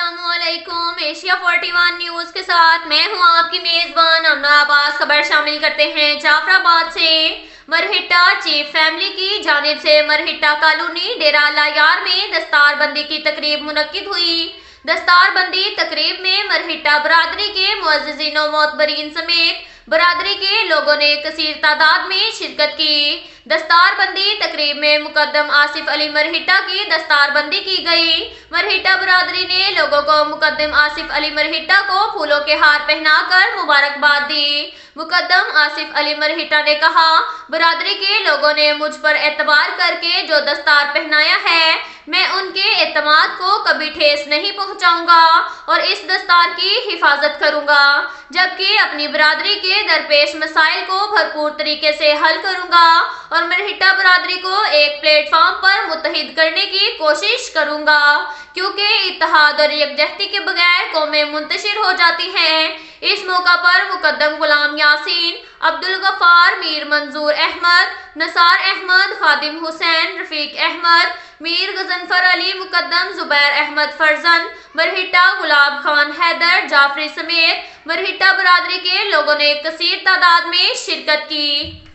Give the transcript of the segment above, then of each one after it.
अस्सलामुअलैकुम। Asia 41 news के साथ मैं हूं आपकी मेजबान अमना अब्बास। खबर शामिल करते हैं जाफराबाद से। मरहिट्टा चीफ फैमिली की जानिब से मरहिट्टा कॉलोनी डेरा लायार में दस्तारबंदी की तकरीब मुनक्किद हुई। दस्तारबंदी तकरीब में मरहिट्टा बरादरी के मुअज़्ज़िज़ीन व मोतबरीन समेत बरादरी के लोगों ने कसीर तादाद में शिरकत की। दस्तारबंदी तकरीब में मुकद्दम आसिफ अली मरहिट्टा की दस्तारबंदी की गई। मरहिट्टा बरादरी ने लोगों को मुकद्दम आसिफ अली मरहिट्टा को फूलों के हार पहनाकर मुबारकबाद दी। मुकद्दम आसिफ अली मरहिट्टा ने कहा, बरादरी के लोगों ने मुझ पर एतबार करके जो दस्तार पहनाया है, मैं उनके एतमाद को कभी ठेस नहीं पहुंचाऊंगा और इस दस्तार की हिफाजत करूंगा, जबकि अपनी बरादरी के दरपेश मसाइल को भरपूर तरीके से हल करूंगा और मरहिट्टा बरादरी को एक प्लेटफॉर्म पर मुत्तहिद करने की कोशिश करूंगा, क्योंकि इत्तेहाद और यकजहती के बगैर कौमें मुंतशिर हो जाती हैं। इस मौका पर मुकद्दम गुलाम यासीन, अब्दुल गफ्फार, मीर मंजूर अहमद, नसार अहमद, खादिम हुसैन, रफीक अहमद, मीर गजनफर अली, मुकद्दम जुबैर अहमद फरजन, मरहिट्टा गुलाब खान हैदर जाफरी समेत मरहिट्टा बरादरी के लोगों ने कसीर तादाद में शिरकत की।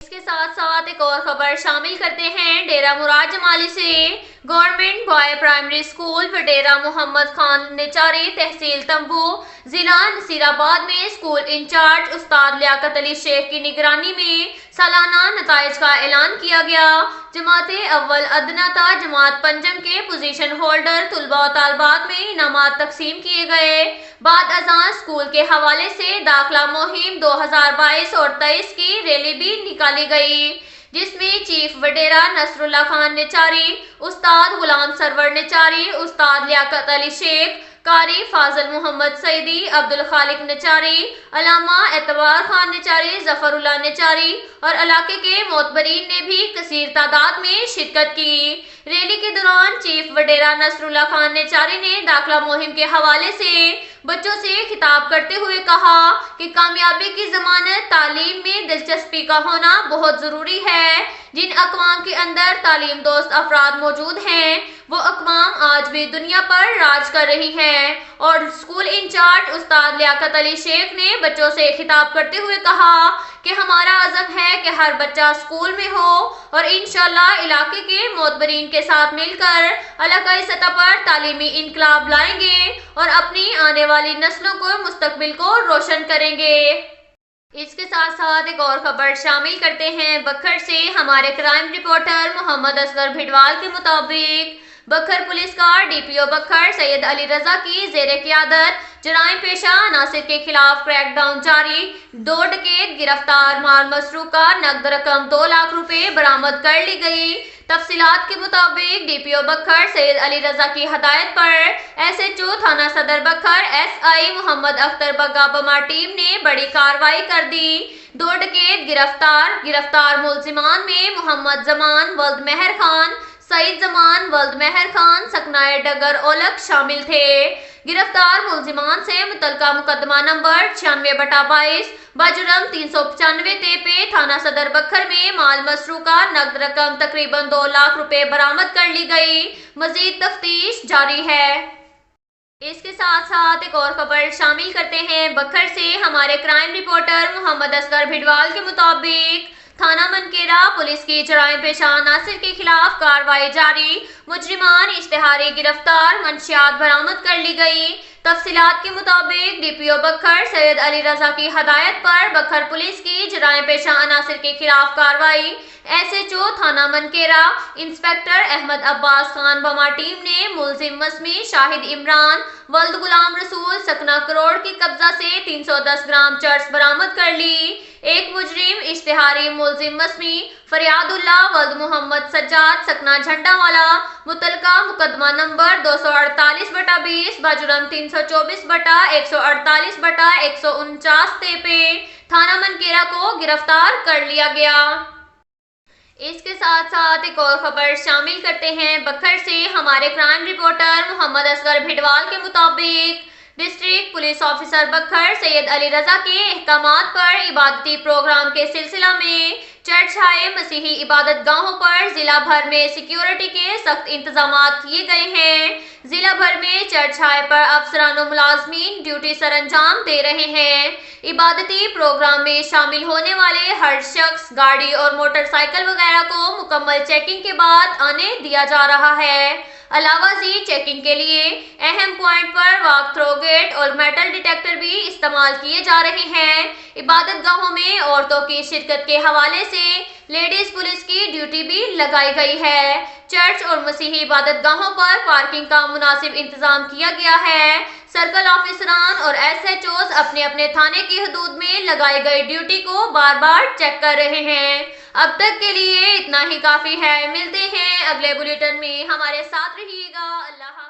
इसके साथ साथ एक और खबर शामिल करते हैं डेरा मुराद जमाली से। गवर्नमेंट बॉय प्राइमरी स्कूल वडेरा मोहम्मद खान नेचारी तहसील तंबू जिला नसीराबाद में स्कूल इंचार्ज उस्ताद लियाकत अली शेख की निगरानी में सालाना नताइज का ऐलान किया गया। जमाते अव्वल अदना ता जमात पंजम के पोजीशन होल्डर तुलबा और तालबात में इनामात तकसीम किए गए। बाद अजान स्कूल के हवाले से दाखिला मुहिम 2022 और 23 की रैली भी निकाली गई, जिसमें चीफ वडेरा नसरुल्लाह खान नेचारी, उस्ताद गुलाम सरवर नेचारी, उस्ताद लियाकत अली शेख, कारी फाजल मोहम्मद सईदी, अब्दुल खालिक नेचारी, अलामा एतबार खान नेचारी, जफरुल्लाह नेचारी और इलाके के मोतबरीन ने भी कसीर तादाद में शिरकत की। रैली के दौरान चीफ वडेरा नसरुल्लाह खान नेचारी ने दाखिला मुहिम के हवाले से बच्चों से खिताब करते हुए कहा कि कामयाबी की जमानत तालीम में दिलचस्पी का होना बहुत जरूरी है। जिन अक़वाम के अंदर तालीम दोस्त अफराद मौजूद हैं, वो अक़वाम आज भी दुनिया पर राज कर रही हैं। और स्कूल इंचार्ज उस्ताद लियाकत अली शेख ने बच्चों से खिताब करते हुए कहा कि हमारा अज़म है कि हर बच्चा स्कूल में हो और इंशाअल्लाह इलाके के मोतबरीन के साथ मिलकर इलाकाई सतह पर तालीमी इनकलाब लाएंगे और अपनी आने वाली नस्लों को मुस्तकबिल को रोशन करेंगे। इसके साथ साथ एक और खबर शामिल करते हैं बखर से। हमारे क्राइम रिपोर्टर मोहम्मद असगर भिडवाल के मुताबिक बखर पुलिस का डीपीओ बखर सैयद अली रजा की जेर क़ियादत जराइम पेशा अनासिर के खिलाफ क्रैकडाउन जारी। 2 डकैत गिरफ्तार, माल मसरूका नकद रकम 2 लाख रुपए बरामद कर ली गई। तफसीलात के मुताबिक डीपीओ बखर सैयद अली रजा की हदायत पर एसएचओ थाना सदर बखर एसआई मोहम्मद अख्तर बग्गा बमा टीम ने बड़ी कार्रवाई कर दी। 2 डकैत गिरफ्तार मुलजिमान में मोहम्मद जमान वल्द मेहर खान, सईद जमान वल्द मेहर खान, सकनाए डगर ओलक शामिल थे। गिरफ्तार मुलजिमान से मुतलका मुकदमा नंबर 96/22 बजुर्म 395 पे थाना सदर बखर में माल मसरूका नकद रकम तकरीबन 2 लाख रुपए बरामद कर ली गई। मजीद तफ्तीश जारी है। इसके साथ साथ एक और खबर शामिल करते हैं बखर से। हमारे क्राइम रिपोर्टर मोहम्मद असगर भिडवाल के मुताबिक थाना मनकेरा पुलिस की जराइम पेशा अनासिर के खिलाफ कार्रवाई जारी। मुजरिमान इश्तिहारी गिरफ्तार, मंशियात बरामद कर ली गई। तफसीलात के मुताबिक डीपीओ बखर सैयद अली रजा की हदायत पर बखर पुलिस की जराइम पेशा अनासिर के खिलाफ कार्रवाई। एसएचओ थाना मनकेरा इंस्पेक्टर अहमद अब्बास खान बमा टीम ने मुलजिम मसमी शाहिद इमरान वल्द गुलाम रसूल सकना करोड़ की कब्जा से 310 ग्राम चर्स बरामद कर ली। एक मुजरिम इश्तिहारी मुलजिम मसमी फरियादुल्लाह वल्द मोहम्मद सज्जाद सकना झंडावाला मुतलका मुकदमा नंबर 248/20 बजुर्म 324/148/149 पे थाना मनकेरा को गिरफ्तार कर लिया गया। इसके साथ साथ एक और खबर शामिल करते हैं बखर से। हमारे क्राइम रिपोर्टर मोहम्मद असगर भिडवाल के मुताबिक डिस्ट्रिक्ट पुलिस ऑफिसर बखर सैयद अली रजा के अहकामात पर इबादती प्रोग्राम के सिलसिला में चर्च हाई मसीही इबादत गाहों पर जिला भर में सिक्योरिटी के सख्त इंतजाम किए गए हैं। जिला भर में चर्च हाई पर अफसरान और मुलाजमीन ड्यूटी सरंजाम दे रहे हैं। इबादती प्रोग्राम में शामिल होने वाले हर शख्स गाड़ी और मोटरसाइकिल वगैरह को मुकम्मल चेकिंग के बाद आने दिया जा रहा है। अलावाजी चेकिंग के लिए अहम पॉइंट पर वॉक थ्रो गेट और मेटल डिटेक्टर भी इस्तेमाल किए जा रहे हैं। इबादत गाहों में औरतों की शिरकत के हवाले से लेडीज पुलिस की ड्यूटी भी लगाई गई है। चर्च और मसीही इबादत गाहों पर पार्किंग का मुनासिब इंतजाम किया गया है। सर्कल ऑफिसरान और SHOs अपने अपने थाने की हदूद में लगाई गई ड्यूटी को बार बार चेक कर रहे हैं। अब तक के लिए इतना ही काफी है। मिलते हैं अगले बुलेटिन में, हमारे साथ रहिएगा। अल्लाह।